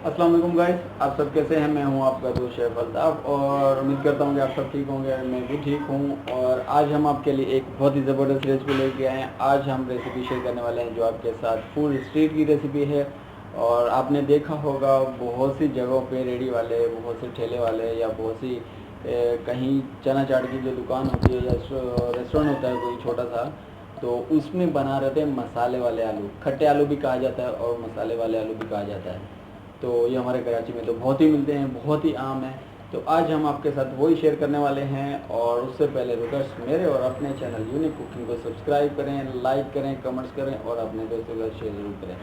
अस्सलाम वालेकुम गाइस, आप सब कैसे हैं। मैं हूं आपका दोस्त शेफ अल्ताफ़ और उम्मीद करता हूं कि आप सब ठीक होंगे। मैं भी ठीक हूं और आज हम आपके लिए एक बहुत ही ज़बरदस्त रेसिपी लेके आए हैं। आज हम रेसिपी शेयर करने वाले हैं जो आपके साथ फूड स्ट्रीट की रेसिपी है। और आपने देखा होगा बहुत सी जगहों पे रेडी वाले, बहुत से ठेले वाले या बहुत सी कहीं चना चाट की जो दुकान होती है या रेस्टोरेंट होता है कोई छोटा सा, तो उसमें बना रहे थे मसाले वाले आलू। खट्टे आलू भी कहा जाता है और मसाले वाले आलू भी कहा जाता है। तो ये हमारे कराची में तो बहुत ही मिलते हैं, बहुत ही आम है। तो आज हम आपके साथ वही शेयर करने वाले हैं। और उससे पहले रिक्वेस्ट मेरे और अपने चैनल यूनिक कुकिंग को सब्सक्राइब करें, लाइक करें, कमेंट्स करें और अपने दोस्तों के साथ शेयर ज़रूर करें।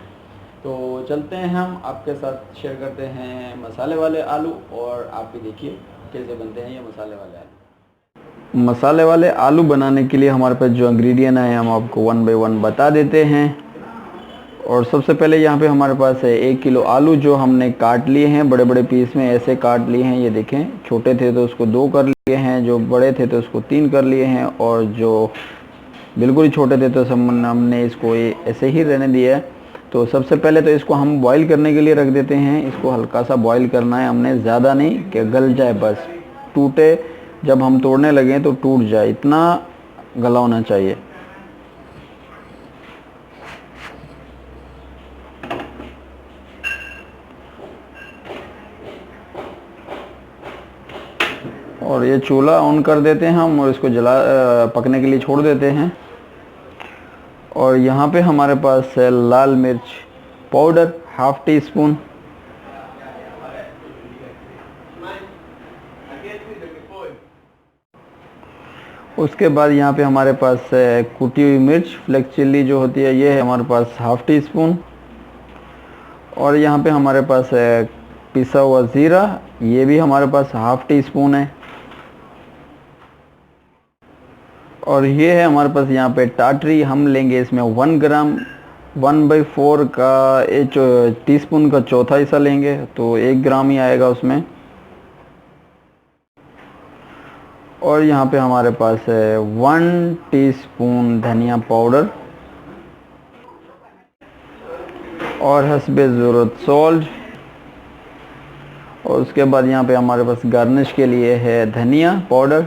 तो चलते हैं, हम आपके साथ शेयर करते हैं मसाले वाले आलू और आप भी देखिए कैसे बनते हैं ये मसाले वाले आलू। मसाले वाले आलू बनाने के लिए हमारे पास जो इंग्रेडिएंट है हम आपको वन बाय वन बता देते हैं। और सबसे पहले यहाँ पे हमारे पास है 1 किलो आलू जो हमने काट लिए हैं, बड़े बड़े पीस में ऐसे काट लिए हैं। ये देखें, छोटे थे तो उसको 2 कर लिए हैं, जो बड़े थे तो उसको 3 कर लिए हैं और जो बिल्कुल ही छोटे थे तो हमने इसको ऐसे ही रहने दिया है। तो सबसे पहले तो इसको हम बॉईल करने के लिए रख देते हैं। इसको हल्का सा बॉईल करना है हमने, ज़्यादा नहीं कि गल जाए, बस टूटे, जब हम तोड़ने लगें तो टूट जाए, इतना गला होना चाहिए। और ये चूल्हा ऑन कर देते हैं हम और इसको पकने के लिए छोड़ देते हैं। और यहाँ पे हमारे पास है लाल मिर्च पाउडर ½ टी स्पून। उसके बाद यहाँ पे हमारे पास है कुटी हुई मिर्च, फ्लेक्स चिल्ली जो होती है, ये है हमारे पास ½ टी स्पून। और यहाँ पे हमारे पास है पिसा हुआ ज़ीरा, ये भी हमारे पास ½ टी स्पून है। और ये है हमारे पास यहाँ पे टाटरी, हम लेंगे इसमें 1 ग्राम, 1/4 का टीस्पून का चौथा हिस्सा लेंगे तो 1 ग्राम ही आएगा उसमें। और यहाँ पे हमारे पास है 1 टीस्पून धनिया पाउडर और हस्बे ज़रूरत सॉल्ट। और उसके बाद यहाँ पे हमारे पास गार्निश के लिए है धनिया पाउडर,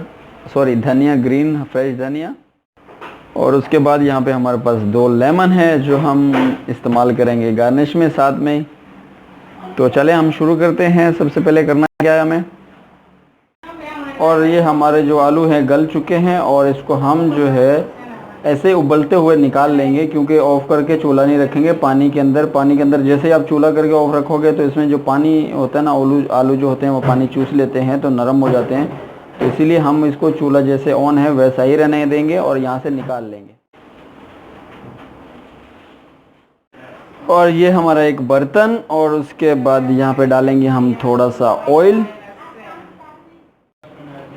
धनिया ग्रीन, फ्रेश धनिया। और उसके बाद यहाँ पे हमारे पास 2 लेमन है जो हम इस्तेमाल करेंगे गार्निश में साथ में। तो चले हम शुरू करते हैं। सबसे पहले करना क्या है हमें, और ये हमारे जो आलू हैं गल चुके हैं और इसको हम जो है ऐसे उबलते हुए निकाल लेंगे, क्योंकि ऑफ़ करके चूल्हा नहीं रखेंगे। पानी के अंदर जैसे ही आप चूल्हा करके ऑफ़ रखोगे तो इसमें जो पानी होता है ना, आलू जो होते हैं वो पानी चूस लेते हैं तो नरम हो जाते हैं। तो इसीलिए हम इसको चूल्हा जैसे ऑन है वैसा ही रहने देंगे और यहाँ से निकाल लेंगे। और ये हमारा एक बर्तन, और उसके बाद यहाँ पे डालेंगे हम थोड़ा सा ऑयल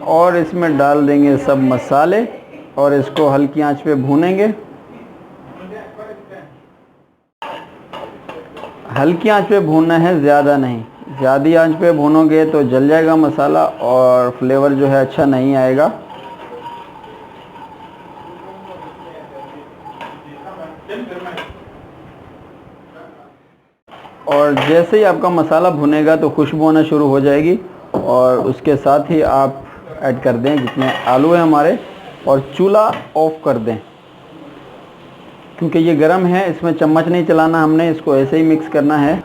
और इसमें डाल देंगे सब मसाले और इसको हल्की आंच पे भूनेंगे। हल्की आंच पे भूनना है, ज़्यादा नहीं। ज़्यादा आंच पे भूनोगे तो जल जाएगा मसाला और फ्लेवर जो है अच्छा नहीं आएगा। और जैसे ही आपका मसाला भुनेगा तो खुशबू आना शुरू हो जाएगी और उसके साथ ही आप ऐड कर दें जितने आलू हैं हमारे और चूल्हा ऑफ कर दें, क्योंकि ये गर्म है, इसमें चम्मच नहीं चलाना हमने, इसको ऐसे ही मिक्स करना है।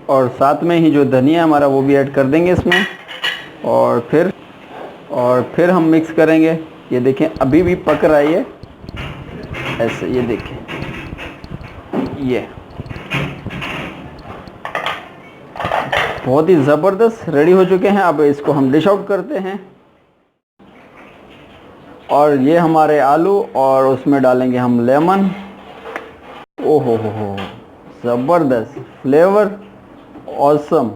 और साथ में ही जो धनिया हमारा वो भी ऐड कर देंगे इसमें और फिर हम मिक्स करेंगे। ये देखें अभी भी पक रहा है ये ऐसे, ये देखें ये बहुत ही ज़बरदस्त रेडी हो चुके हैं। अब इसको हम डिश आउट करते हैं। और ये हमारे आलू और उसमें डालेंगे हम लेमन। ओहो हो, ज़बरदस्त फ्लेवर, ऑसम।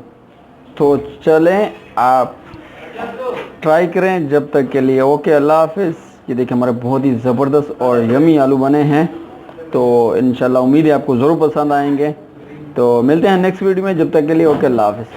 तो चलें आप ट्राई करें। जब तक के लिए ओके, अल्लाह हाफिज़। ये देखिए हमारे बहुत ही ज़बरदस्त और यमी आलू बने हैं। तो इंशाल्लाह उम्मीद है आपको ज़रूर पसंद आएंगे। तो मिलते हैं नेक्स्ट वीडियो में, जब तक के लिए ओके, अल्लाह हाफिज़।